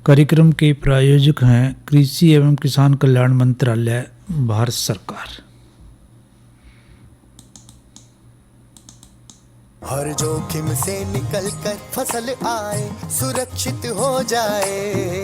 कार्यक्रम के प्रायोजक हैं कृषि एवं किसान कल्याण मंत्रालय, भारत सरकार। हर जोखिम से निकल कर फसल आए, सुरक्षित हो जाए।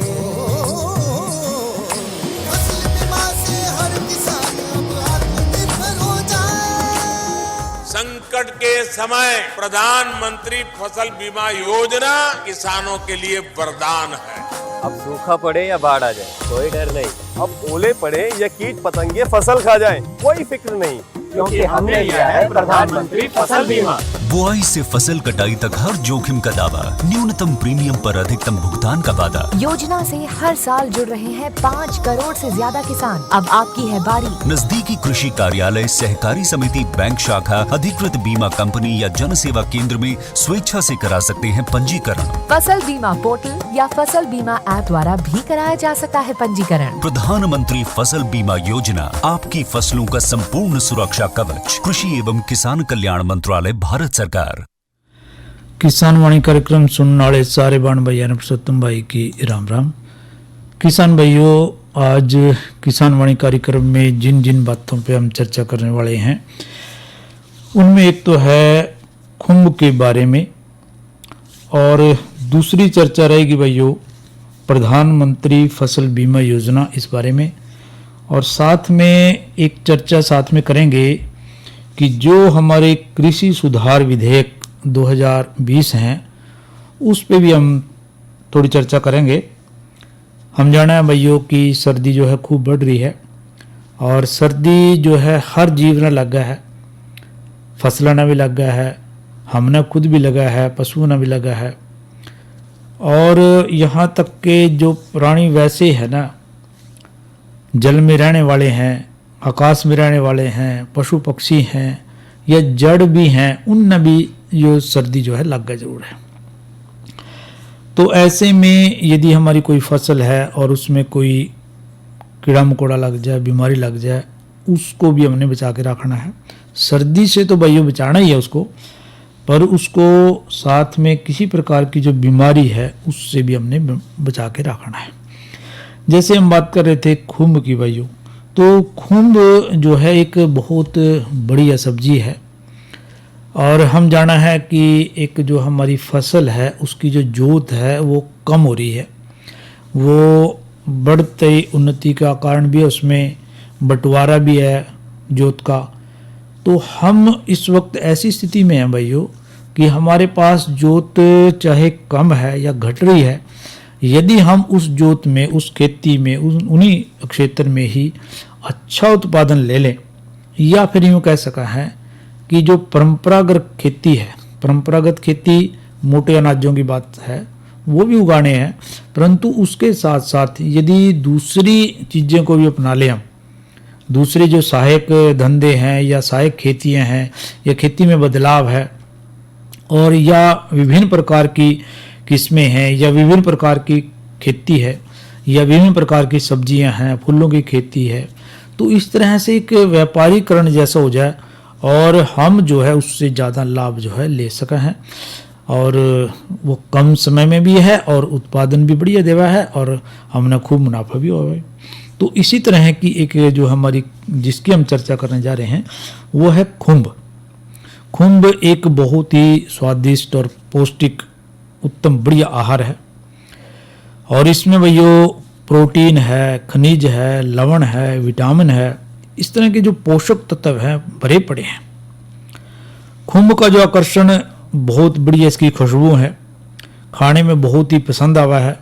फसल बीमा से हर किसान अब आत्मनिर्भर हो जाए। संकट के समय प्रधानमंत्री फसल बीमा योजना किसानों के लिए वरदान है। अब सूखा पड़े या बाढ़ आ जाए कोई डर नहीं, अब ओले पड़े या कीट पतंगे फसल खा जाए कोई फिक्र नहीं, क्योंकि हमने लिया है प्रधानमंत्री फसल बीमा। बुआई से फसल कटाई तक हर जोखिम का दावा, न्यूनतम प्रीमियम पर अधिकतम भुगतान का वादा। योजना से हर साल जुड़ रहे हैं 5 करोड़ से ज्यादा किसान। अब आपकी है बारी। नजदीकी कृषि कार्यालय, सहकारी समिति, बैंक शाखा, अधिकृत बीमा कंपनी या जन सेवा केंद्र में स्वेच्छा से करा सकते हैं पंजीकरण। फसल बीमा पोर्टल या फसल बीमा ऐप द्वारा भी कराया जा सकता है पंजीकरण। प्रधानमंत्री फसल बीमा योजना, आपकी फसलों का संपूर्ण सुरक्षा कवच। कृषि एवं किसान कल्याण मंत्रालय, भारत सरकार। किसान वाणी कार्यक्रम सुनने वाले सारे बाण भैया ने पुरुषोत्तम भाई की राम राम। किसान भाइयों, आज किसान वाणी कार्यक्रम में जिन जिन बातों पे हम चर्चा करने वाले हैं उनमें एक तो है खुम्ब के बारे में, और दूसरी चर्चा रहेगी भाइयों प्रधानमंत्री फसल बीमा योजना इस बारे में, और साथ में एक चर्चा साथ में करेंगे कि जो हमारे कृषि सुधार विधेयक 2020 हैं उस पे भी हम थोड़ी चर्चा करेंगे। हम जाना है भाइयों कि सर्दी जो है खूब बढ़ रही है, और सर्दी जो है हर जीव ने लगा है, फसलों ने भी लगा है, हमने खुद भी लगा है, पशुओं ने भी लगा है, और यहाँ तक के जो प्राणी वैसे है ना, जल में रहने वाले हैं, आकाश में रहने वाले हैं, पशु पक्षी हैं या जड़ भी हैं, उनमें भी ये सर्दी जो है लग गया जरूर है। तो ऐसे में यदि हमारी कोई फसल है और उसमें कोई कीड़ा मकोड़ा लग जाए, बीमारी लग जाए, उसको भी हमने बचा के रखना है। सर्दी से तो भाइयों बचाना ही है उसको, पर उसको साथ में किसी प्रकार की जो बीमारी है उससे भी हमने बचा के रखना है। जैसे हम बात कर रहे थे खुम्ब की भाइयों, तो खुम्ब जो है एक बहुत बढ़िया सब्जी है, और हम जाना है कि एक जो हमारी फसल है उसकी जो जोत है वो कम हो रही है, वो बढ़ते उन्नति का कारण भी है, उसमें बंटवारा भी है जोत का। तो हम इस वक्त ऐसी स्थिति में हैं भाइयों कि हमारे पास जोत चाहे कम है या घट रही है, यदि हम उस जोत में, उस खेती में, उन्हीं क्षेत्र में ही अच्छा उत्पादन ले लें, या फिर यूँ कह सका है कि जो परंपरागत खेती है, परंपरागत खेती मोटे अनाजों की बात है, वो भी उगाने हैं, परंतु उसके साथ साथ यदि दूसरी चीज़ों को भी अपना लें हम, दूसरे जो सहायक धंधे हैं या सहायक खेतियाँ हैं या खेती में बदलाव है, और या विभिन्न प्रकार की किस्में हैं या विभिन्न प्रकार की खेती है या विभिन्न प्रकार की सब्जियां हैं, फूलों की खेती है, तो इस तरह से एक व्यापारीकरण जैसा हो जाए और हम जो है उससे ज़्यादा लाभ जो है ले सकें हैं, और वो कम समय में भी है और उत्पादन भी बढ़िया देवा है और हमने खूब मुनाफा भी हुआ है। तो इसी तरह की एक जो हमारी जिसकी हम चर्चा करने जा रहे हैं वो है खुम्ब। खुम्ब एक बहुत ही स्वादिष्ट और पौष्टिक उत्तम बढ़िया आहार है, और इसमें भैया प्रोटीन है, खनिज है, लवण है, विटामिन है, इस तरह के जो पोषक तत्व हैं भरे पड़े हैं। खुम्ब का जो आकर्षण बहुत बढ़िया इसकी खुशबू है, खाने में बहुत ही पसंद आवा है,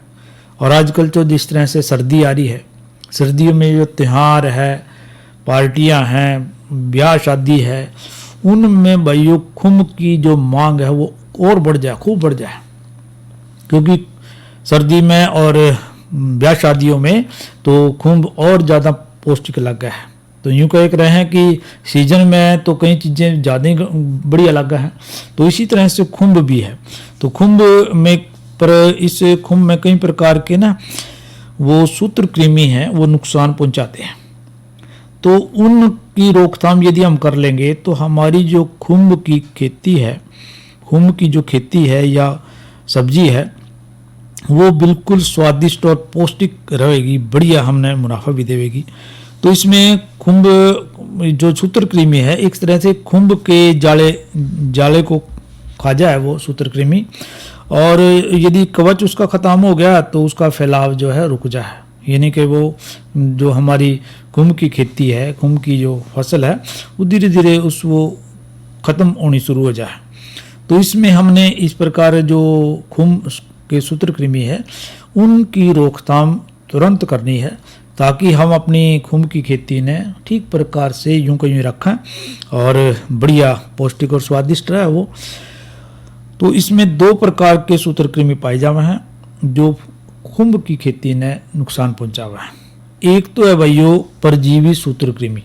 और आजकल तो जिस तरह से सर्दी आ रही है, सर्दियों में जो त्यौहार है, पार्टियां हैं, ब्याह शादी है, उनमें भाइयों खुम्ब की जो मांग है वो और बढ़ जाए, खूब बढ़ जाए, क्योंकि सर्दी में और ब्याह शादियों में तो खुम्ब और ज़्यादा पौष्टिक लग गया है। तो यूँ कह रहे हैं कि सीजन में तो कई चीज़ें ज़्यादा ही बढ़िया लग गया है, तो इसी तरह से खुम्ब भी है। तो खुम्ब में पर इस खुम्ब में कई प्रकार के ना वो सूत्रकृमि हैं, वो नुकसान पहुंचाते हैं, तो उनकी रोकथाम यदि हम कर लेंगे तो हमारी जो खुम्ब की खेती है, खुम्ब की जो खेती है या सब्जी है, वो बिल्कुल स्वादिष्ट और पौष्टिक रहेगी, बढ़िया हमने मुनाफा भी देगी। तो इसमें खुम्ब जो सूत्रकृमि है एक तरह से खुम्ब के जाले को खा जाए वो सूत्रकृमि, और यदि कवच उसका ख़त्म हो गया तो उसका फैलाव जो है रुक जाए, यानी कि वो जो हमारी खुम्ब की खेती है, खुम्ब की जो फसल है वो धीरे धीरे वो ख़त्म होनी शुरू हो जाए। तो इसमें हमने इस प्रकार जो खुम्ब के सूत्रकृमि है उनकी रोकथाम तुरंत करनी है, ताकि हम अपनी खुम्ब की खेती ने ठीक प्रकार से यूं का यूं रखें और बढ़िया पौष्टिक और स्वादिष्ट रहे वो। तो इसमें 2 प्रकार के सूत्रकृमि पाए जावे हैं जो खुम्ब की खेती ने नुकसान पहुंचावा है। एक तो है भाइयों परजीवी सूत्रकृमि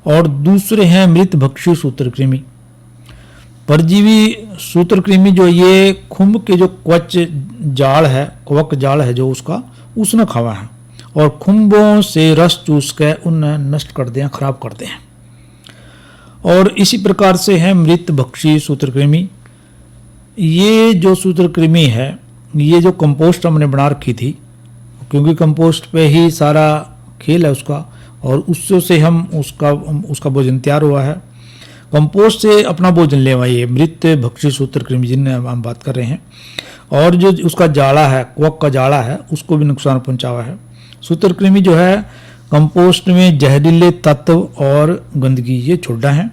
और दूसरे हैं मृतभक्षी सूत्रकृमि। परजीवी सूत्रकृमि जो ये खुम्ब के जो कवच जाल है जो उसने खावा है और खुम्बों से रस चूस के उन्हें नष्ट कर दें, खराब कर दें। और इसी प्रकार से है मृतभक्षी सूत्रकृमि। ये जो सूत्रकृमि है ये जो कंपोस्ट हमने बना रखी थी, क्योंकि कंपोस्ट पे ही सारा खेल है उसका, और उससे से हम उसका भोजन तैयार हुआ है। कंपोस्ट से अपना भोजन ले आइए मृत भक्षी सूत्रकृमि जिनने हम बात कर रहे हैं। और जो उसका जाड़ा है, क्वक का जाड़ा है, उसको भी नुकसान पहुंचावा है। सूत्रकृमि जो है कंपोस्ट में जहरीले तत्व और गंदगी ये छोड़ा है,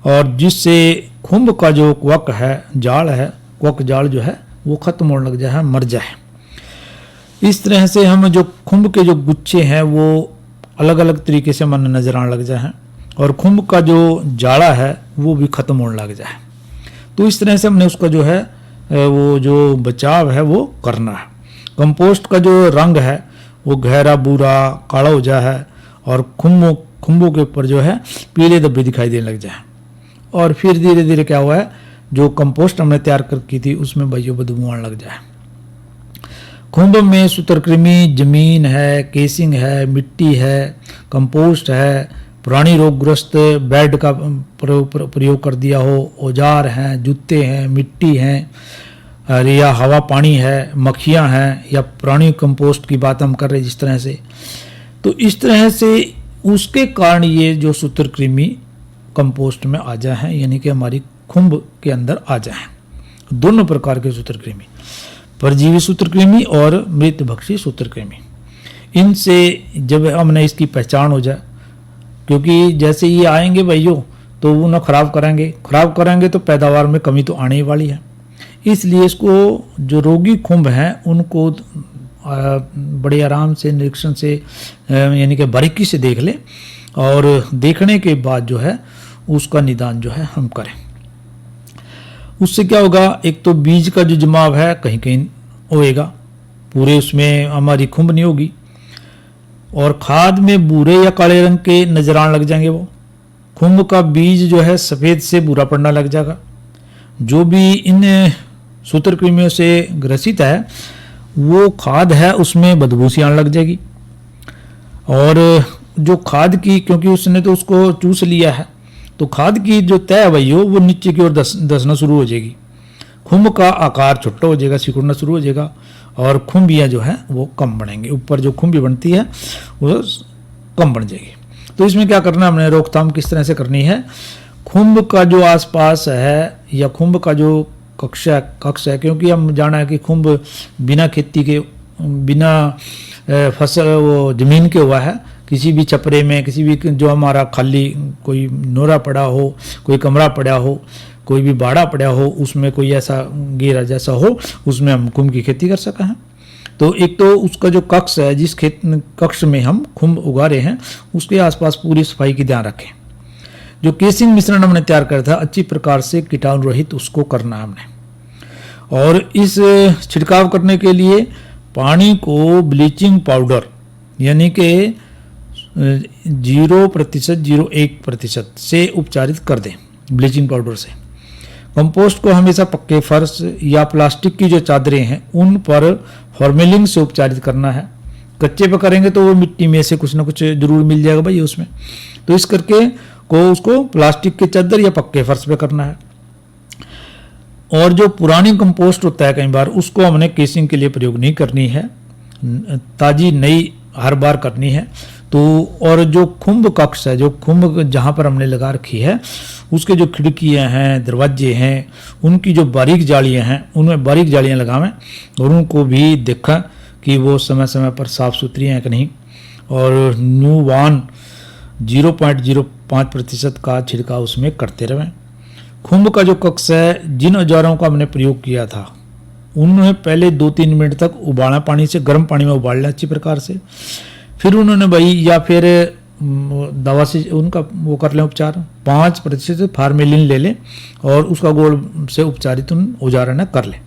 और जिससे खुम्ब का जो क्वक है, क्वक जाल जो है वो खत्म होने लग जाए, मर जाए। इस तरह से हम जो खुम्ब के जो गुच्छे हैं वो अलग अलग तरीके से मन नजर आने लग जाए और खुम्ब का जो जाड़ा है वो भी खत्म होने लग जाए। तो इस तरह से हमने उसका जो है वो जो बचाव है वो करना है। कंपोस्ट का जो रंग है वो गहरा भूरा काला हो जाए है और खुम्बों के ऊपर जो है पीले धब्बे दिखाई देने लग जाए। और फिर धीरे धीरे क्या हुआ है, जो कंपोस्ट हमने तैयार कर की थी उसमें भाइयों बदबू आने लग जाए। खुम्ब में सूत्रकृमि जमीन है, केसिंग है, मिट्टी है, कंपोस्ट है, पुरानी रोगग्रस्त बेड का प्रयोग कर दिया हो, औजार हैं, जूते हैं, मिट्टी हैं, या हवा पानी है, मक्खियां हैं, या पुरानी कंपोस्ट की बात हम कर रहे हैं जिस तरह से। तो इस तरह से उसके कारण ये जो सूत्रकृमि कंपोस्ट में आ जाए हैं, यानी कि हमारी खुम्ब के अंदर आ जाए। दोनों प्रकार के सूत्रकृमि, परजीवी सूत्रकृमि और मृतभक्षी सूत्रकृमि, इनसे जब हमने इसकी पहचान हो जाए, क्योंकि जैसे ये आएंगे भाइयों तो वो ना खराब करेंगे तो पैदावार में कमी तो आने ही वाली है। इसलिए इसको जो रोगी खुम्ब हैं उनको बड़े आराम से निरीक्षण से यानी कि बारीकी से देख ले, और देखने के बाद जो है उसका निदान जो है हम करें। उससे क्या होगा, एक तो बीज का जो जमाव है कहीं कहीं होएगा, पूरे उसमें हमारी खुम्ब नहीं होगी, और खाद में भूरे या काले रंग के नजर आने लग जाएंगे। वो खुम्ब का बीज जो है सफ़ेद से भूरा पड़ना लग जाएगा। जो भी इन सूत्रकृमियों से ग्रसित है वो खाद है उसमें बदबू सी आने लग जाएगी, और जो खाद की, क्योंकि उसने तो उसको चूस लिया है, तो खाद की जो तय है भाई वो नीचे की ओर धंसना शुरू हो जाएगी। खुम्ब का आकार छोटा हो जाएगा, सिकुड़ना शुरू हो जाएगा, और खुम्बियाँ जो है वो कम बढ़ेंगी। ऊपर जो खुम्बी बनती है वो कम बढ़ जाएगी। तो इसमें क्या करना है, हमने रोकथाम किस तरह से करनी है। खुम्ब का जो आसपास है या खुम्ब का जो कक्ष है, क्योंकि हम जाना है कि खुम्ब बिना खेती के, बिना फसल वो जमीन के हुआ है, किसी भी छपरे में, किसी भी जो हमारा खाली कोई नोरा पड़ा हो, कोई कमरा पड़ा हो, कोई भी बाड़ा पड़ा हो, उसमें कोई ऐसा घेरा जैसा हो, उसमें हम खुम्ब की खेती कर सका है। तो एक तो उसका जो कक्ष है, जिस कक्ष में हम खुम्ब उगा रहे हैं, उसके आसपास पूरी सफाई की ध्यान रखें। जो केसिंग मिश्रण हमने तैयार करा था अच्छी प्रकार से कीटाणु रहित उसको करना है हमने। और इस छिड़काव करने के लिए पानी को ब्लीचिंग पाउडर यानी कि 0% 0.1% से उपचारित कर दें, ब्लीचिंग पाउडर से। कंपोस्ट को हमेशा पक्के फर्श या प्लास्टिक की जो चादरें हैं उन पर फॉर्मेलिन से उपचारित करना है। कच्चे पे करेंगे तो वो मिट्टी में से कुछ ना कुछ जरूर मिल जाएगा भाई उसमें, तो इस करके को उसको प्लास्टिक के चादर या पक्के फर्श पे करना है। और जो पुरानी कंपोस्ट होता है कई बार उसको हमने केसिंग के लिए प्रयोग नहीं करनी है, ताजी नई हर बार करनी है। तो और जो खुम्ब कक्ष है, जो खुम्ब जहाँ पर हमने लगा रखी है उसके जो खिड़कियाँ हैं, दरवाजे हैं, उनकी जो बारीक जालियाँ हैं उनमें बारीक जालियाँ लगावें और उनको भी देखें कि वो समय समय पर साफ़ सुथरी हैं कि नहीं। और न्यूवान 0.05% का छिड़काव उसमें करते रहें। खुम्ब का जो कक्ष है, जिन औजारों का हमने प्रयोग किया था उन्होंने पहले 2-3 मिनट तक उबाला पानी से, गर्म पानी में उबाल लिया अच्छी प्रकार से। फिर उन्होंने भाई या फिर दवा से उनका वो कर लें उपचार, 5% फार्मेलिन ले लें और उसका गोल से उपचारित उन औजारों ने कर लें।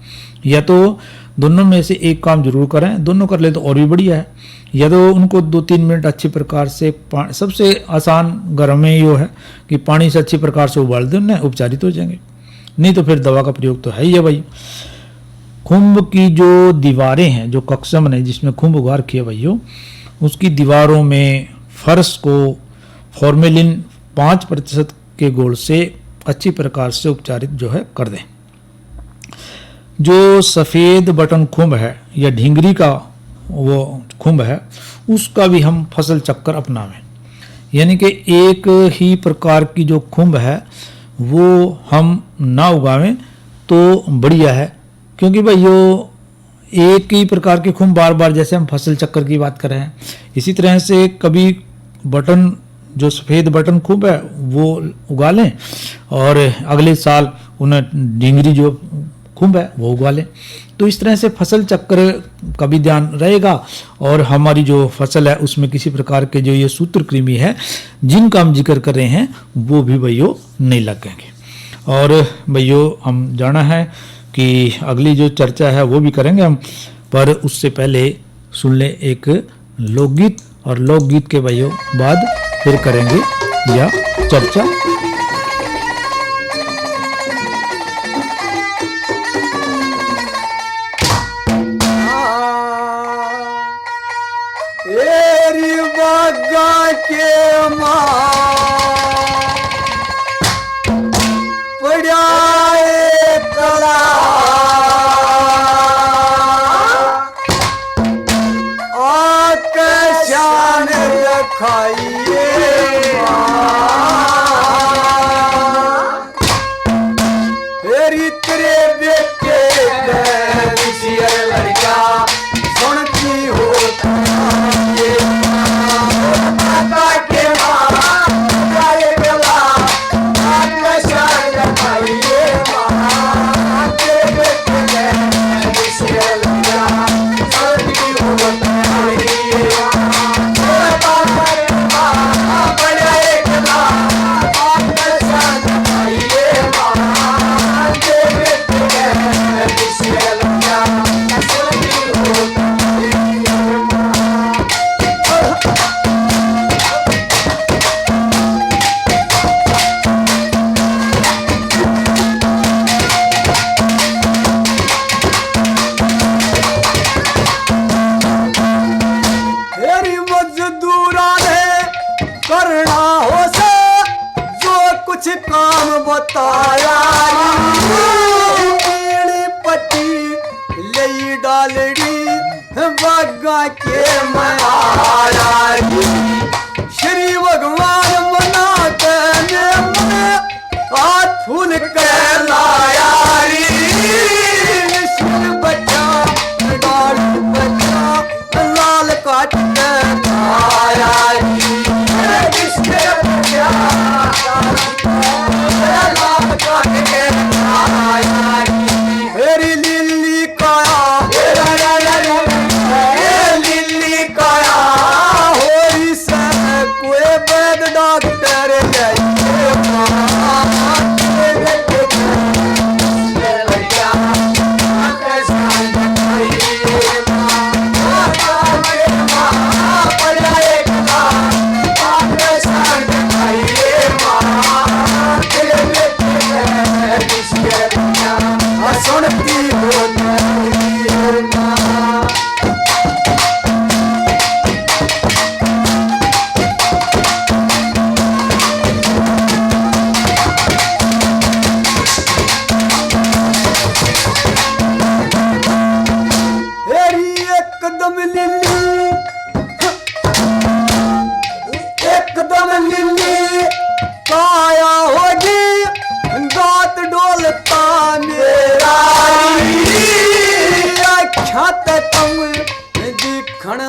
या तो दोनों में से एक काम जरूर करें, दोनों कर ले तो और भी बढ़िया है। या तो उनको 2-3 मिनट अच्छी प्रकार से, सबसे आसान गर्म में ये है कि पानी से अच्छी प्रकार से उबाल दें, उन्हें उपचारित हो जाएंगे। नहीं तो फिर दवा का प्रयोग तो है ही है भाई। खुम्ब की जो दीवारें हैं, जो कक्षा बने जिसमें खुम्ब उगा रखी है भाइयों, उसकी दीवारों में फर्श को फॉर्मेलिन 5% के गोल से अच्छी प्रकार से उपचारित जो है कर दें। जो सफ़ेद बटन खुम्ब है या ढींगरी का वो खुम्ब है उसका भी हम फसल चक्कर अपनावें, यानी कि एक ही प्रकार की जो खुम्ब है वो हम ना उगावें तो बढ़िया है। क्योंकि भाई यो एक ही प्रकार के खुम्ब बार बार, जैसे हम फसल चक्कर की बात कर रहे हैं, इसी तरह से कभी बटन जो सफ़ेद बटन खुम्ब है वो उगा लें और अगले साल उन्हें ढींगरी जो खुम्ब है वो उगा लें। तो इस तरह से फसल चक्र का भी ध्यान रहेगा और हमारी जो फसल है उसमें किसी प्रकार के जो ये सूत्रकृमि है जिनका हम जिक्र कर रहे हैं वो भी भैया नहीं लगेंगे। और भैया हम जाना है कि अगली जो चर्चा है वो भी करेंगे हम, पर उससे पहले सुन ले एक लोकगीत और लोकगीत के भैया बाद फिर करेंगे यह चर्चा।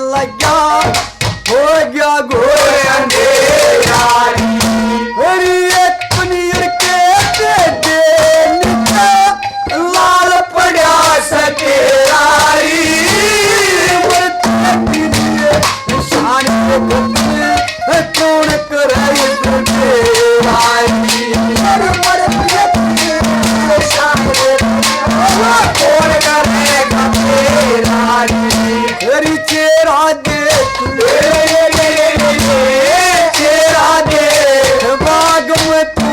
लगा हो गया घोर अंधेरा हरी एक पनीर के पेटे लाल पड़ा सकेरारी शान कौन करे कौन करेगा तेरी चेहरा देख चेहरा देख बाग में तू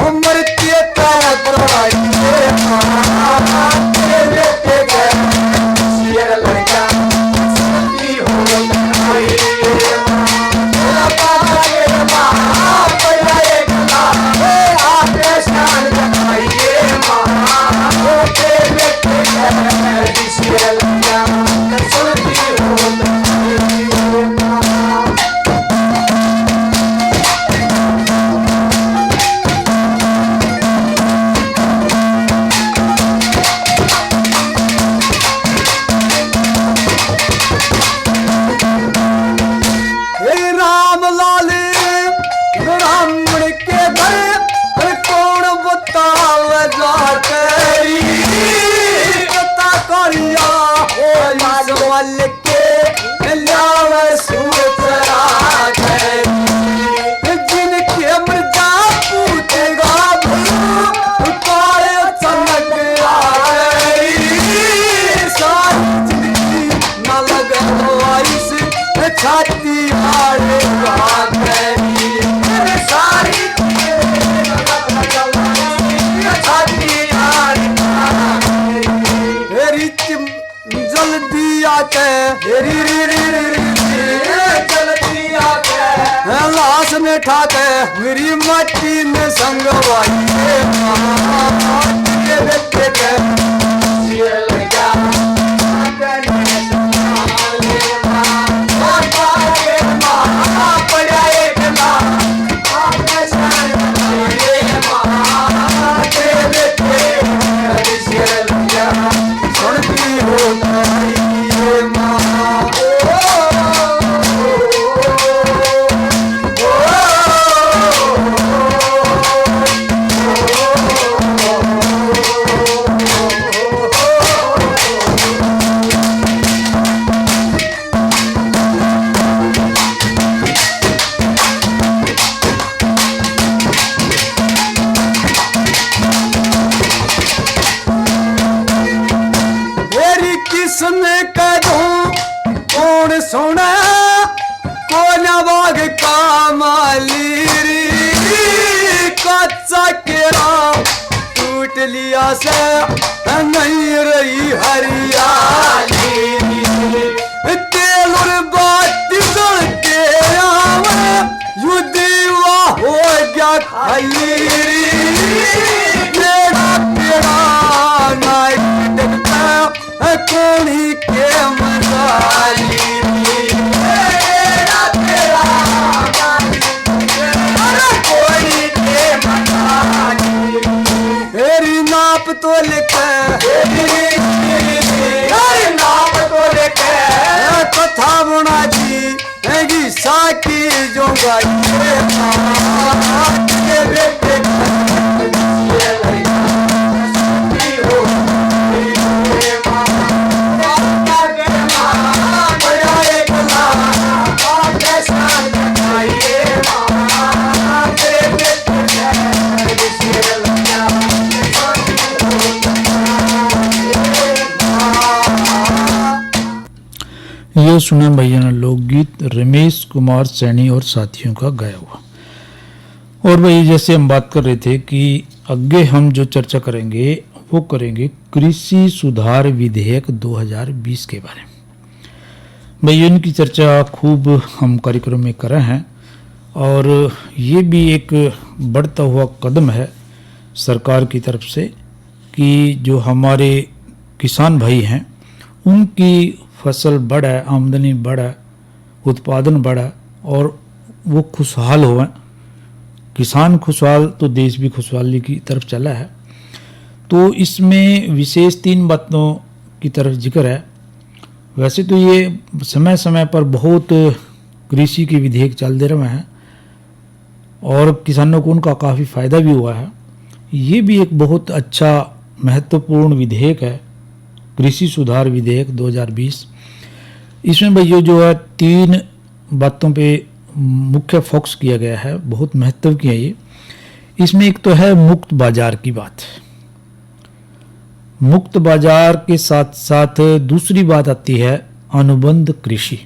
उम्र के लड़का छाती मारे जल्दी आके जल्दी आके लाश में ठाके मेरी मट्टी में संगवाई किसने कदूं कौन सोना कौन बाग का माली कच्चा केरा टूट लिया से नहीं रही हरियाली तेल और बाती जल के यू दीवा हो गया खाली कोनी के मजाली कोनी के मजाली तेरी नाप तो लिखे नाप तो लिखे कथा बुना जी साकी जो गाई यह सुना भैया ने लोकगीत रमेश कुमार सैनी और साथियों का गाया हुआ। और भाई जैसे हम बात कर रहे थे कि आगे हम जो चर्चा करेंगे वो करेंगे कृषि सुधार विधेयक 2020 के बारे में। भाई इनकी चर्चा खूब हम कार्यक्रम में कर रहे हैं और ये भी एक बढ़ता हुआ कदम है सरकार की तरफ से कि जो हमारे किसान भाई हैं उनकी फसल बढ़े, आमदनी बढ़े, उत्पादन बढ़े और वो खुशहाल हों। किसान खुशहाल तो देश भी खुशहाली की तरफ चला है। तो इसमें विशेष 3 बातों की तरफ जिक्र है। वैसे तो ये समय समय पर बहुत कृषि के विधेयक चल दे रहे हैं और किसानों को उनका काफ़ी फायदा भी हुआ है। ये भी एक बहुत अच्छा महत्वपूर्ण विधेयक है, कृषि सुधार विधेयक 2020। इसमें भैया जो है 3 बातों पे मुख्य फोकस किया गया है, बहुत महत्व की है ये। इसमें एक तो है मुक्त बाजार की बात, मुक्त बाजार के साथ साथ दूसरी बात आती है अनुबंध कृषि,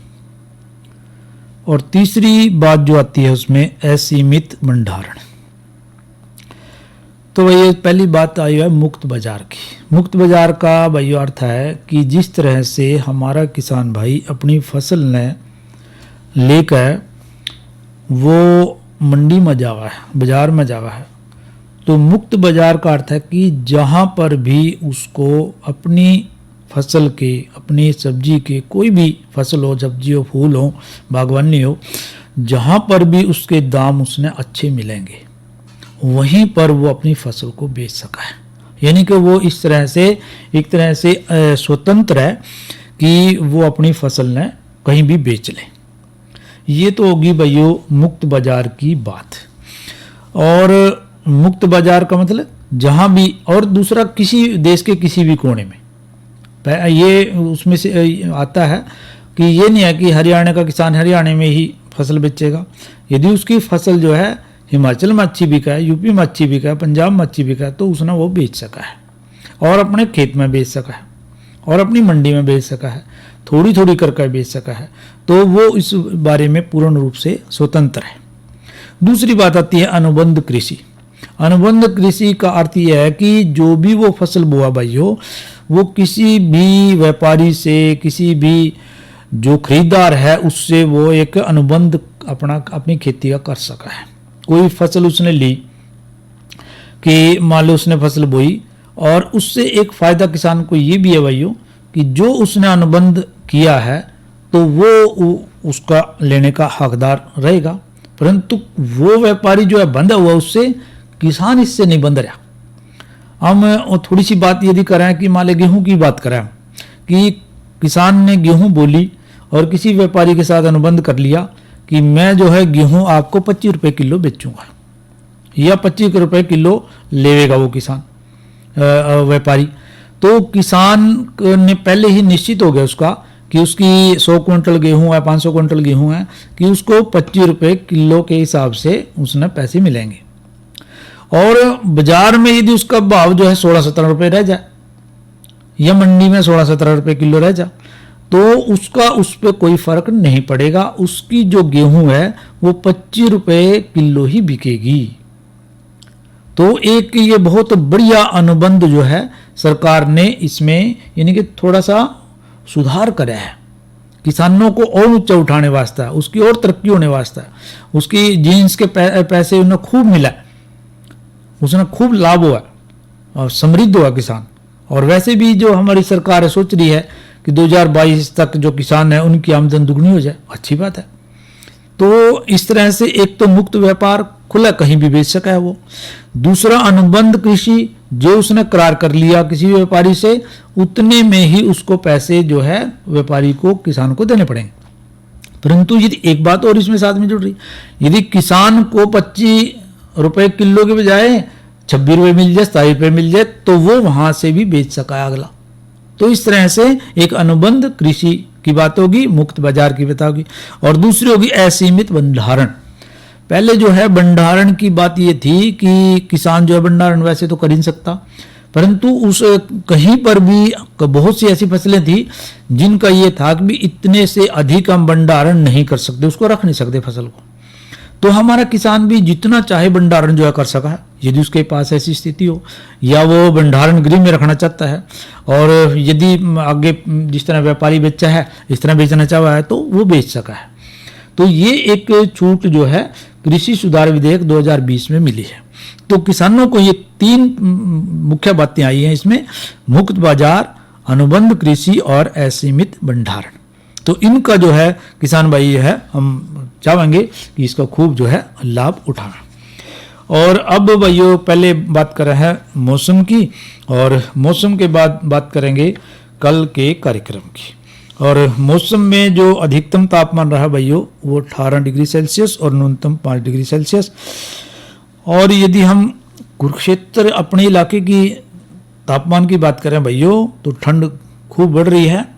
और तीसरी बात जो आती है उसमें असीमित भंडारण। तो भैया पहली बात आई है मुक्त बाजार की। मुक्त बाजार का भैया अर्थ है कि जिस तरह से हमारा किसान भाई अपनी फसल ने लेकर वो मंडी में जावा है, बाजार में जावा है, तो मुक्त बाजार का अर्थ है कि जहाँ पर भी उसको अपनी फसल के, अपनी सब्जी के, कोई भी फसल हो, सब्जी हो, फूल हो, बागवानी हो, जहाँ पर भी उसके दाम उसने अच्छे मिलेंगे वहीं पर वो अपनी फसल को बेच सका है। यानी कि वो इस तरह से एक तरह से स्वतंत्र है कि वो अपनी फसल ने कहीं भी बेच ले। ये तो होगी भैया मुक्त बाजार की बात। और मुक्त बाजार का मतलब जहाँ भी, और दूसरा किसी देश के किसी भी कोने में, ये उसमें से आता है कि ये नहीं है कि हरियाणा का किसान हरियाणा में ही फसल बेचेगा। यदि उसकी फसल जो है हिमाचल में अच्छी बिका है, यूपी में अच्छी बिका है, पंजाब में अच्छी बिका है, तो उसने वो बेच सका है और अपने खेत में बेच सका है और अपनी मंडी में बेच सका है, थोड़ी थोड़ी करके बेच सका है, तो वो इस बारे में पूर्ण रूप से स्वतंत्र है। दूसरी बात आती है अनुबंध कृषि। अनुबंध कृषि का अर्थ यह है कि जो भी वो फसल बोआ भाई हो, वो किसी भी व्यापारी से, किसी भी जो खरीदार है उससे वो एक अनुबंध अपनी खेती का कर सका है। कोई फसल उसने ली कि मान लो उसने फसल बोई, और उससे एक फायदा किसान को ये भी है भाइयों कि जो उसने अनुबंध किया है तो वो उसका लेने का हकदार रहेगा, परंतु वो व्यापारी जो है बंधा हुआ उससे, किसान इससे नहीं बंध रहा। हम थोड़ी सी बात यदि करें कि मान लो गेहूं की बात करें कि किसान ने गेहूं बोली और किसी व्यापारी के साथ अनुबंध कर लिया कि मैं जो है गेहूं आपको 25 रुपये किलो बेचूंगा, या 25 रुपये किलो लेगा वो किसान व्यापारी, तो किसान ने पहले ही निश्चित हो गया उसका कि उसकी 100 क्विंटल गेहूं है, 500 क्विंटल गेहूं है, कि उसको 25 रुपये किलो के हिसाब से उसने पैसे मिलेंगे। और बाजार में यदि उसका भाव जो है 16-17 रुपये रह जाए, या मंडी में 16-17 रुपये किलो रह जाए, तो उसका उस पर कोई फर्क नहीं पड़ेगा, उसकी जो गेहूं है वो 25 रुपये किलो ही बिकेगी। तो एक ये बहुत बढ़िया अनुबंध जो है सरकार ने इसमें यानी कि थोड़ा सा सुधार करा है, किसानों को और ऊंचा उठाने वास्ते, उसकी और तरक्की होने वास्ते, उसकी जीन्स के पैसे उन्हें खूब मिला, उसने खूब लाभ हुआ और समृद्ध हुआ किसान। और वैसे भी जो हमारी सरकार है सोच रही है कि 2022 तक जो किसान है उनकी आमदन दुगनी हो जाए, अच्छी बात है। तो इस तरह से एक तो मुक्त व्यापार खुला, कहीं भी बेच सका है वो। दूसरा अनुबंध कृषि, जो उसने करार कर लिया किसी व्यापारी से, उतने में ही उसको पैसे जो है व्यापारी को, किसान को देने पड़ेंगे। परंतु यदि एक बात और इसमें साथ में जुड़ रही, यदि किसान को 25 रुपए किलो के बजाय 26 रुपये मिल जाए, 27 रुपये मिल जाए, तो वो वहां से भी बेच सका है अगला। तो इस तरह से एक अनुबंध कृषि की बात होगी, मुक्त बाजार की बात होगी। और दूसरी होगी असीमित भंडारण। पहले जो है भंडारण की बात ये थी कि किसान जो है भंडारण वैसे तो कर ही नहीं सकता, परंतु उस कहीं पर भी बहुत सी ऐसी फसलें थी जिनका ये था कि इतने से अधिक हम भंडारण नहीं कर सकते, उसको रख नहीं सकते फसल को। तो हमारा किसान भी जितना चाहे भंडारण जो है कर सका है, यदि उसके पास ऐसी स्थिति हो, या वो भंडारण गृह में रखना चाहता है, और यदि आगे जिस तरह व्यापारी बेचा है इस तरह बेचना चाहा है तो वो बेच सका है। तो ये एक छूट जो है कृषि सुधार विधेयक 2020 में मिली है। तो किसानों को ये 3 मुख्य बातें आई हैं इसमें, मुक्त बाजार, अनुबंध कृषि और असीमित भंडारण। तो इनका जो है किसान भाई है, हम चाहेंगे कि इसका खूब जो है लाभ उठाएं। और अब भाइयों पहले बात कर रहे हैं मौसम की, और मौसम के बाद बात करेंगे कल के कार्यक्रम की। और मौसम में जो अधिकतम तापमान रहा भाइयों वो 18 डिग्री सेल्सियस और न्यूनतम 5 डिग्री सेल्सियस। और यदि हम कुरुक्षेत्र अपने इलाके की तापमान की बात करें भाइयों तो ठंड खूब बढ़ रही है।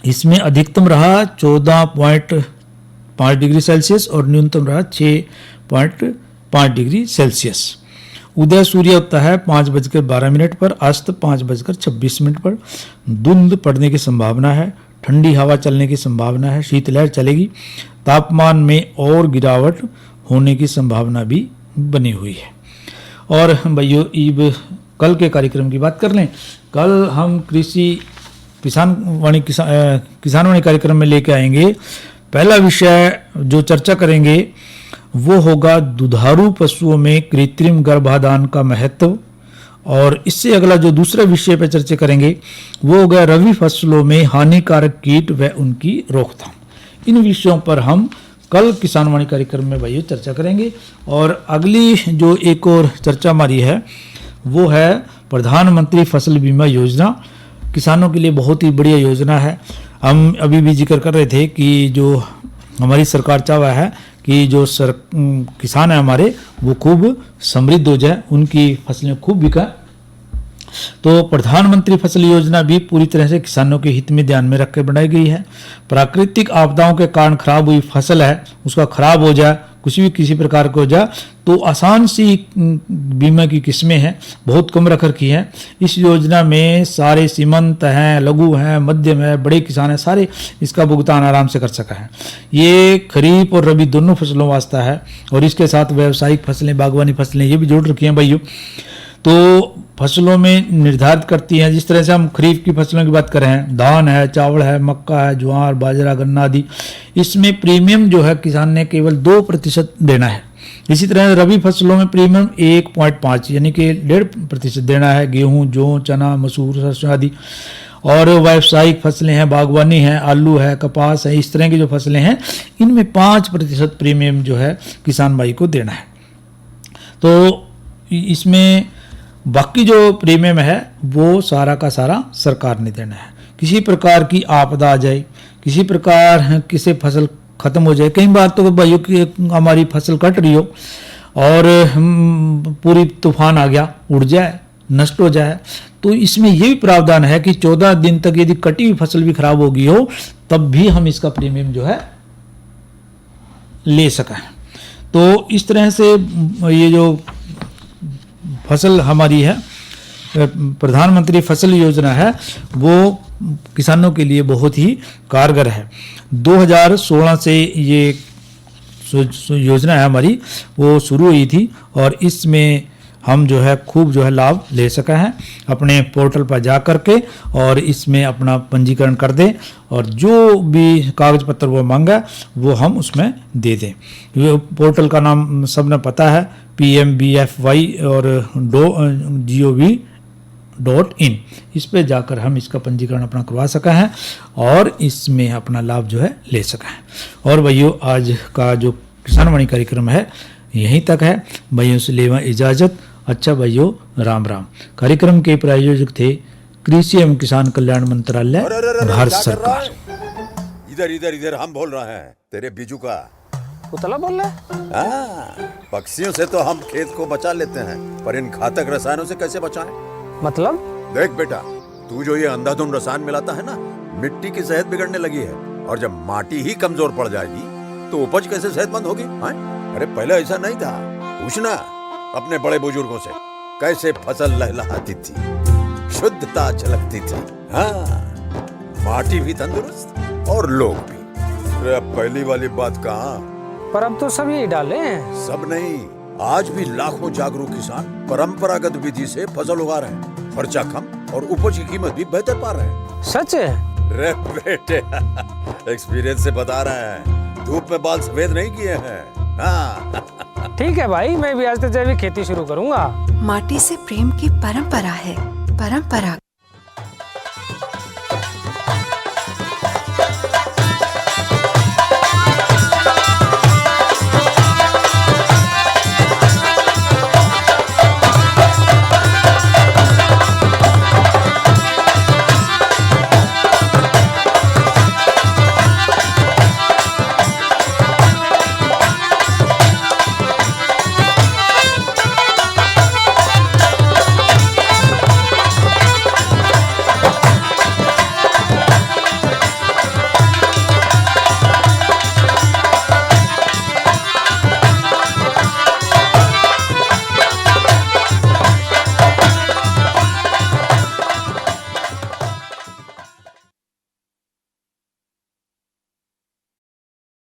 इसमें अधिकतम रहा 14.5 डिग्री सेल्सियस और न्यूनतम रहा 6.5 डिग्री सेल्सियस। उदय सूर्य उगता है 5:12 पर, अस्त 5:26 पर। धुंध पड़ने की संभावना है, ठंडी हवा चलने की संभावना है, शीतलहर चलेगी। तापमान में और गिरावट होने की संभावना भी बनी हुई है। और भाइयों अब कल के कार्यक्रम की बात कर लें। कल हम किसानवाणी कार्यक्रम में लेके आएंगे। पहला विषय जो चर्चा करेंगे वो होगा दुधारू पशुओं में कृत्रिम गर्भाधान का महत्व। और इससे अगला जो दूसरा विषय पर चर्चा करेंगे वो होगा रबी फसलों में हानिकारक कीट व उनकी रोकथाम। इन विषयों पर हम कल किसानवाणी कार्यक्रम में भाइयों चर्चा करेंगे। और अगली जो एक और चर्चा हमारी है वो है प्रधानमंत्री फसल बीमा योजना। किसानों के लिए बहुत ही बढ़िया योजना है। हम अभी भी जिक्र कर रहे थे कि जो हमारी सरकार चाह है कि जो किसान है हमारे वो खूब समृद्ध हो जाए, उनकी फसलें खूब बिका। तो प्रधानमंत्री फसल योजना भी पूरी तरह से किसानों के हित में ध्यान में रखकर बनाई गई है। प्राकृतिक आपदाओं के कारण खराब हुई फसल है उसका खराब हो जाए, किसी प्रकार को हो जाए तो आसान सी बीमा की किस्में हैं, बहुत कम रख रखी है। इस योजना में सारे सीमंत हैं, लघु हैं, मध्यम है, बड़े किसान हैं, सारे इसका भुगतान आराम से कर सका है। ये खरीफ और रबी दोनों फसलों वास्ता है। और इसके साथ व्यावसायिक फसलें, बागवानी फसलें ये भी जोड़ रखी हैं भाइयों। तो फसलों में निर्धारित करती हैं, जिस तरह से हम खरीफ की फसलों की बात कर रहे हैं, धान है, चावल है, मक्का है, ज्वार, बाजरा, गन्ना आदि, इसमें प्रीमियम जो है किसान ने केवल 2% देना है। इसी तरह रबी फसलों में प्रीमियम 1.5 यानी कि 1.5% देना है। गेहूं, जौ, चना, मसूर, सरसों आदि। और व्यावसायिक फसलें हैं, बागवानी है, आलू है, कपास है, इस तरह की जो फसलें हैं इनमें 5% प्रीमियम जो है किसान भाई को देना है। तो इसमें बाकी जो प्रीमियम है वो सारा का सारा सरकार ने देना है। किसी प्रकार की आपदा आ जाए, किसी प्रकार किसी फसल खत्म हो जाए, कई बार तो भाइयों की हमारी फसल कट रही हो और पूरी तूफान आ गया, उड़ जाए, नष्ट हो जाए, तो इसमें ये भी प्रावधान है कि 14 दिन तक यदि कटी हुई फसल भी खराब हो गई हो तब भी हम इसका प्रीमियम जो है ले सकें। तो इस तरह से ये जो फसल हमारी है प्रधानमंत्री फसल योजना है वो किसानों के लिए बहुत ही कारगर है। 2016 से ये योजना है हमारी वो शुरू हुई थी और इसमें हम जो है खूब जो है लाभ ले सके हैं। अपने पोर्टल पर जा कर के और इसमें अपना पंजीकरण कर दें और जो भी कागज पत्र वो मांगा वो हम उसमें दे दें। ये पोर्टल का नाम सबने पता है PMBFY और gov.in। इस पे जाकर हम इसका पंजीकरण अपना करवा सका है और इसमें अपना लाभ जो है ले सका है। और भाइयों आज का जो किसानवाणी कार्यक्रम है यहीं तक है। भाइयों से लेवा इजाजत। अच्छा भाइयों, राम राम। कार्यक्रम के प्रायोजक थे कृषि एवं किसान कल्याण मंत्रालय, भारत सरकार। इधर इधर इधर हम बोल रहे हैं तेरे बीजू का उतला बोल रहा है। पक्षियों से तो हम खेत को बचा लेते हैं पर इन घातक रसायनों से कैसे बचाएं? मतलब? देख बेटा, तू जो ये अंधाधुंध रसायन मिलाता है ना, मिट्टी की सेहत बिगड़ने लगी है और जब माटी ही कमजोर पड़ जाएगी तो उपज कैसे सेहतमंद होगी? अरे पहले ऐसा नहीं था। पूछना अपने बड़े बुजुर्गों से कैसे फसल लहलहाती थी, शुद्धता झलकती थी। हाँ, माटी भी तंदुरुस्त और लोग भी। अरे अब पहली वाली बात कहाँ, पर अब तो सब यही डाले हैं। सब नहीं, आज भी लाखों जागरूक किसान परंपरागत विधि से फसल उगा रहे हैं। खर्चा कम और उपज की कीमत भी बेहतर पा रहे हैं। सच है? रे बेटे एक्सपीरियंस से बता रहे हैं, धूप में बाल सफेद नहीं किए हैं। हाँ। ठीक है भाई, मैं भी आज से जैविक खेती शुरू करूंगा। माटी से प्रेम की परंपरा है, परंपरा।